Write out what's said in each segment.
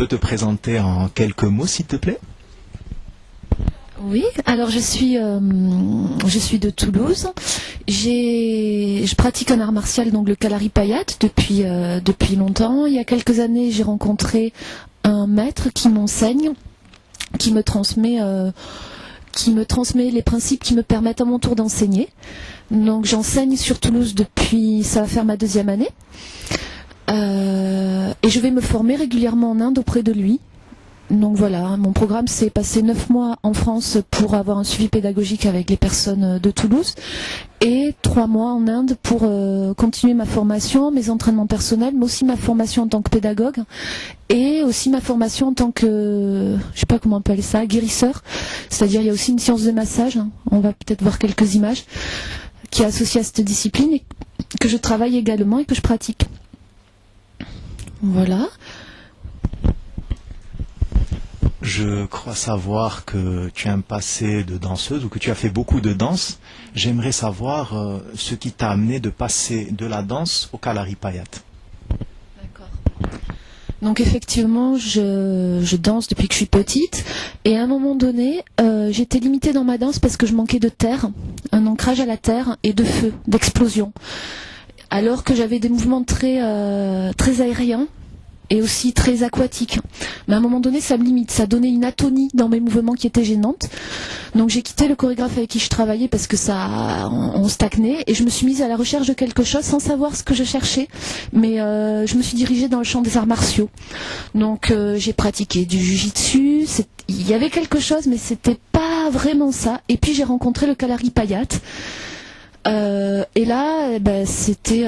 te présenter en quelques mots, s'il te plaît? Oui, alors je suis de Toulouse. Je pratique un art martial, donc le Kalaripayat, depuis longtemps. Il y a quelques années, j'ai rencontré un maître qui m'enseigne, qui me transmet les principes qui me permettent à mon tour d'enseigner. Donc j'enseigne sur Toulouse ça va faire ma 2e année. Et je vais me former régulièrement en Inde auprès de lui. Donc voilà, mon programme c'est passer 9 mois en France pour avoir un suivi pédagogique avec les personnes de Toulouse et 3 mois en Inde pour continuer ma formation, mes entraînements personnels, mais aussi ma formation en tant que pédagogue et aussi ma formation en tant que, je sais pas comment on peut appeler ça, guérisseur. C'est-à-dire il y a aussi une science de massage, hein. On va peut-être voir quelques images, qui est associée à cette discipline et que je travaille également et que je pratique. Voilà. Je crois savoir que tu as un passé de danseuse ou que tu as fait beaucoup de danse. J'aimerais savoir ce qui t'a amené de passer de la danse au Kalaripayat. D'accord. Donc effectivement, je danse depuis que je suis petite et à un moment donné, j'étais limitée dans ma danse parce que je manquais de terre, un ancrage à la terre et de feu, d'explosion. Alors que j'avais des mouvements très aériens et aussi très aquatiques. Mais à un moment donné, ça me limite, ça donnait une atonie dans mes mouvements qui était gênante. Donc j'ai quitté le chorégraphe avec qui je travaillais parce que on stagnait et je me suis mise à la recherche de quelque chose sans savoir ce que je cherchais. Mais je me suis dirigée dans le champ des arts martiaux. Donc j'ai pratiqué du jiu-jitsu, il y avait quelque chose mais c'était pas vraiment ça. Et puis j'ai rencontré le Kalaripayat. Et là, c'était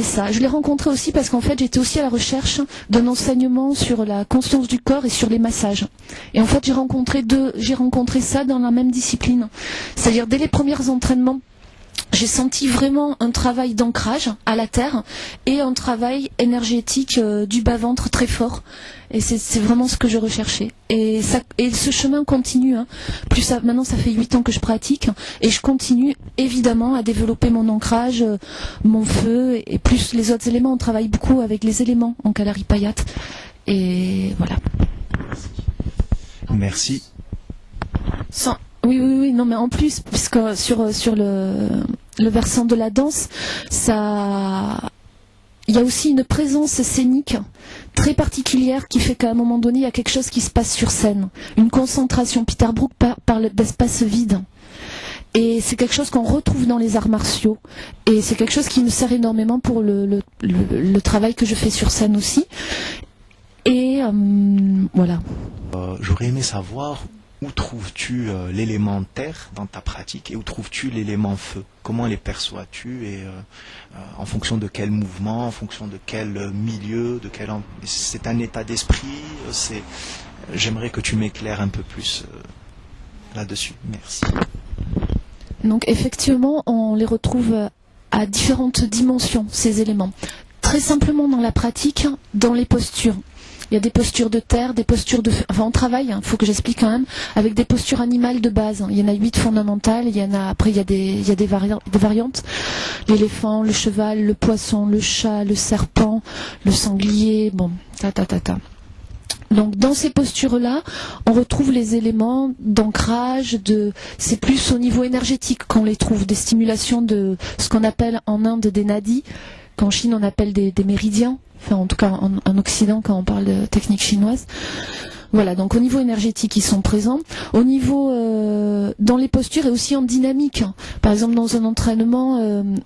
ça. Je l'ai rencontré aussi parce qu'en fait, j'étais aussi à la recherche d'un enseignement sur la conscience du corps et sur les massages. Et en fait, j'ai rencontré ça dans la même discipline. C'est-à-dire, dès les premiers entraînements, j'ai senti vraiment un travail d'ancrage à la terre et un travail énergétique du bas-ventre très fort. Et c'est vraiment ce que je recherchais. Et ce chemin continue. Hein. Maintenant, ça fait 8 ans que je pratique et je continue évidemment à développer mon ancrage, mon feu et plus les autres éléments. On travaille beaucoup avec les éléments en Kalaripayat. Et voilà. Merci. Oui, non, mais en plus, puisque sur le versant de la danse, il y a aussi une présence scénique très particulière qui fait qu'à un moment donné, il y a quelque chose qui se passe sur scène. Une concentration. Peter Brook parle d'espace vide. Et c'est quelque chose qu'on retrouve dans les arts martiaux. Et c'est quelque chose qui me sert énormément pour le travail que je fais sur scène aussi. Et voilà. J'aurais aimé savoir où trouves-tu l'élément terre dans ta pratique et où trouves-tu l'élément feu? Comment les perçois-tu et en fonction de quel mouvement, en fonction de quel milieu, c'est un état d'esprit? J'aimerais que tu m'éclaires un peu plus là-dessus. Merci. Donc effectivement, on les retrouve à différentes dimensions, ces éléments. Très simplement dans la pratique, dans les postures. Il y a des postures de terre, des postures de feu. Enfin, on travaille, il faut que j'explique quand même, avec des postures animales de base. Il y en a 8 fondamentales. Après, il y a des variantes. L'éléphant, le cheval, le poisson, le chat, le serpent, le sanglier. Bon, Donc dans ces postures-là, on retrouve les éléments d'ancrage, c'est plus au niveau énergétique qu'on les trouve, des stimulations de ce qu'on appelle en Inde des nadis, qu'en Chine on appelle des méridiens, enfin en tout cas en Occident quand on parle de technique chinoise. Voilà, donc au niveau énergétique, ils sont présents. Au niveau dans les postures et aussi en dynamique. Par exemple, dans un entraînement,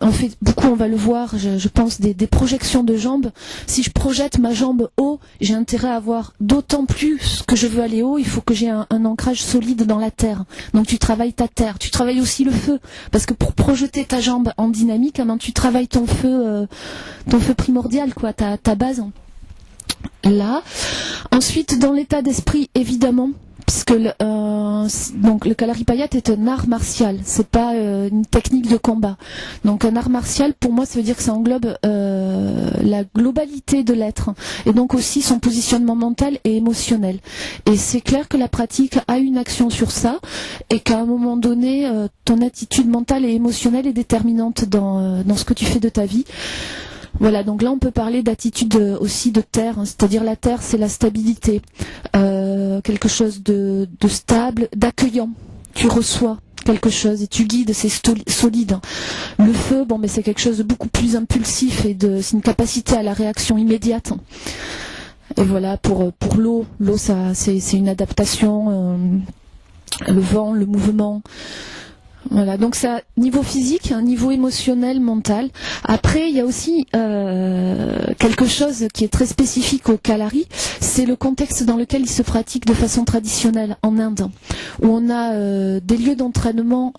on va le voir, je pense, des projections de jambes. Si je projette ma jambe haut, j'ai intérêt à avoir d'autant plus que je veux aller haut, il faut que j'ai un ancrage solide dans la terre. Donc tu travailles ta terre, tu travailles aussi le feu. Parce que pour projeter ta jambe en dynamique, tu travailles ton feu primordial, quoi, ta base. Là. Ensuite, dans l'état d'esprit, évidemment, puisque donc le Kalaripayat est un art martial, c'est pas une technique de combat. Donc un art martial, pour moi, ça veut dire que ça englobe la globalité de l'être, et donc aussi son positionnement mental et émotionnel. Et c'est clair que la pratique a une action sur ça, et qu'à un moment donné, ton attitude mentale et émotionnelle est déterminante dans ce que tu fais de ta vie. Voilà, donc là on peut parler d'attitude aussi de terre, hein, c'est-à-dire la terre c'est la stabilité, quelque chose de stable, d'accueillant. Tu reçois quelque chose et tu guides, c'est solide. Le feu, bon, mais c'est quelque chose de beaucoup plus impulsif et c'est une capacité à la réaction immédiate. Et voilà, pour l'eau, ça c'est une adaptation, le vent, le mouvement. Voilà, donc ça, niveau physique, niveau émotionnel, mental. Après, il y a aussi quelque chose qui est très spécifique au Kalari, c'est le contexte dans lequel il se pratique de façon traditionnelle en Inde, où on a des lieux d'entraînement.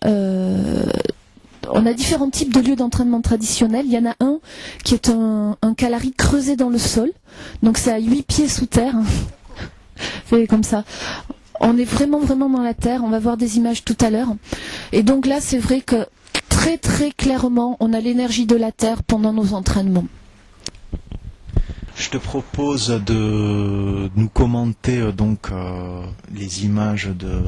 On a différents types de lieux d'entraînement traditionnels. Il y en a un qui est un Kalari creusé dans le sol, donc c'est à 8 pieds sous terre. C'est comme ça. On est vraiment dans la terre, on va voir des images tout à l'heure. Et donc là, c'est vrai que très très clairement, on a l'énergie de la terre pendant nos entraînements. Je te propose de nous commenter les images de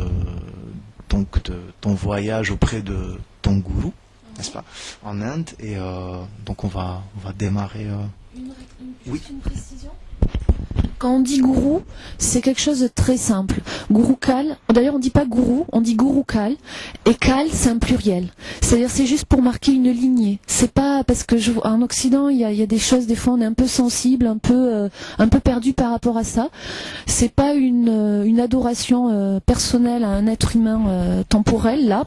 ton voyage auprès de ton gourou, n'est-ce pas, en Inde. Et donc on va démarrer. Une précision. Quand on dit gourou, c'est quelque chose de très simple. Gurukal, d'ailleurs on dit pas gourou, on dit gurukal, et kal c'est un pluriel. C'est-à-dire c'est juste pour marquer une lignée. C'est pas parce que en Occident il y a des choses, des fois on est un peu sensible, un peu perdu par rapport à ça. C'est pas une adoration personnelle à un être humain temporel là.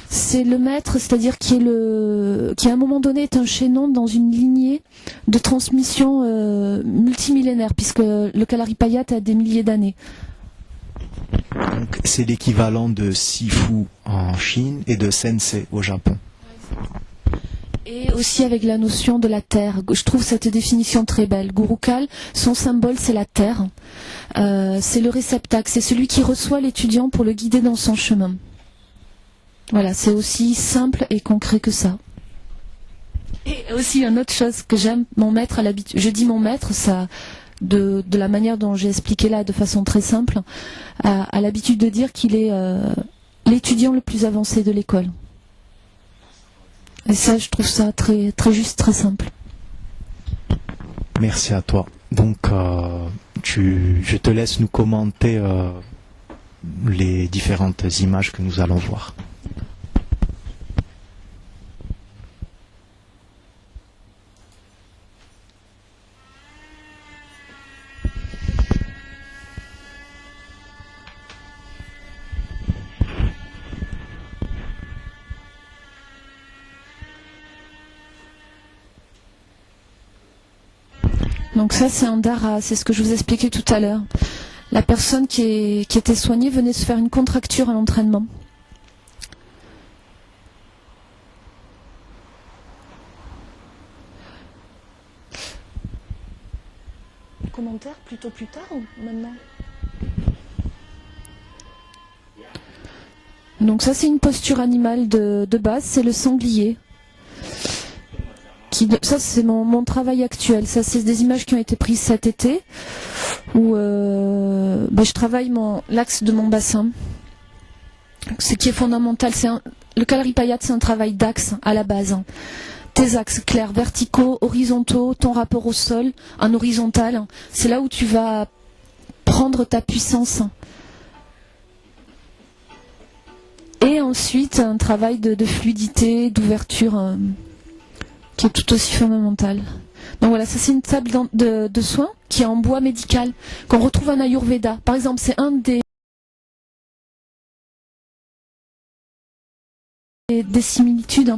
C'est le maître, c'est-à-dire qui à un moment donné est un chaînon dans une lignée de transmission multimillénaire, puisque le Kalaripayat a des milliers d'années. Donc c'est l'équivalent de Sifu en Chine et de Sensei au Japon. Et aussi avec la notion de la terre. Je trouve cette définition très belle. Gurukal, son symbole c'est la terre. C'est le réceptacle, c'est celui qui reçoit l'étudiant pour le guider dans son chemin. Voilà, c'est aussi simple et concret que ça. Et aussi une autre chose que j'aime, mon maître à l'habitude, je dis mon maître, ça, de la manière dont j'ai expliqué là de façon très simple, a l'habitude de dire qu'il est l'étudiant le plus avancé de l'école. Et ça, je trouve ça très, très juste, très simple. Merci à toi. Donc, je te laisse nous commenter les différentes images que nous allons voir. Donc ça c'est un dara, c'est ce que je vous expliquais tout à l'heure. La personne qui était soignée venait se faire une contracture à l'entraînement. Commentaire plutôt plus tard ou maintenant? Donc ça c'est une posture animale de base, c'est le sanglier. Ça c'est mon travail actuel, ça c'est des images qui ont été prises cet été où je travaille l'axe de mon bassin. Ce qui est fondamental, le Kalaripayat c'est un travail d'axe à la base. Tes axes clairs, verticaux, horizontaux, ton rapport au sol, en horizontal, c'est là où tu vas prendre ta puissance. Et ensuite un travail de fluidité, d'ouverture qui est tout aussi fondamental. Donc voilà, ça c'est une table de soins qui est en bois médical, qu'on retrouve en Ayurveda. Par exemple, c'est un des similitudes